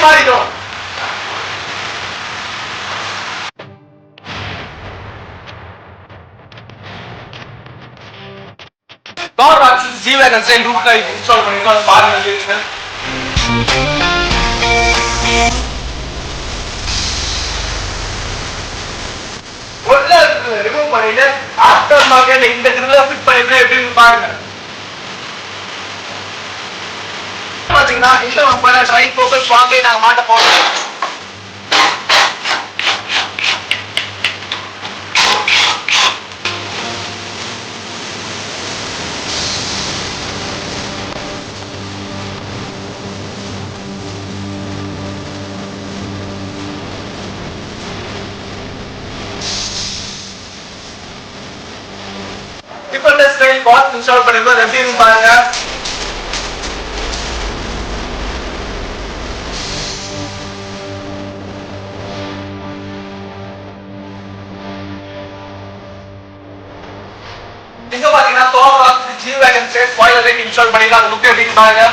மாறிடும். Car access G Wagen sign ரூஃப்ல install பண்ணிருக்கோம். பாருங்க. உள்ள ரிமூவ் பண்ணிட்டு ஆஃப்டர் மார்க்கெட்ல இந்த கிரில்ல ஃபிட் பண்ணிட்டு எப்படின்னு பாருங்க. பாத்தீங்கன்னா இந்த பம்பர்ல ட்ரை ஃபோக்கஸ் வாங்கி நாங்க மாட்ட போறோம். டிஃபரண்ட் ஸ்டைல் பாத் இன்ஸ்டால் பண்ணிருக்கோம். எப்படின்னு பாருங்க. இங்க பாத்தீங்கன்னா car access G Wagen sign spoiler light install பண்ணிருக்கோம். அது லுக் எப்படின்னு பாருங்க.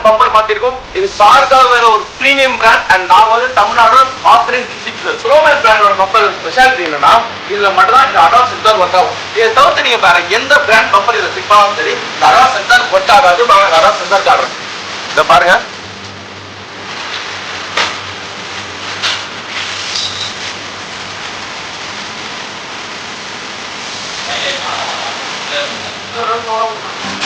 பம்பர் மாத்திருக்கோம். இது சார்காக வேற ஒரு பிரீமியம் பிராண்ட் அண்ட் நான் வந்து தமிழ்நாடு ஆத்தரைஸ்ட் டிஸ்ட்ரிபியூட்டர். ரோமன் பிராண்டோட பம்பர் ஸ்பெஷாலிட்டி என்னன்னா இதுல மட்டும் தான் இந்த அடாஸ் சென்சார் ஒர்க் ஆகும். இதை தவிர்த்து நீங்க வேற எந்த பிராண்ட் பம்பர் இதை ஃபிட் பண்ணாலும் சரி இந்த அடாஸ் சென்சார் ஒர்க் ஆகாது. அடாஸ் சென்சார் காட்டுறேன். இதை பாருங்க.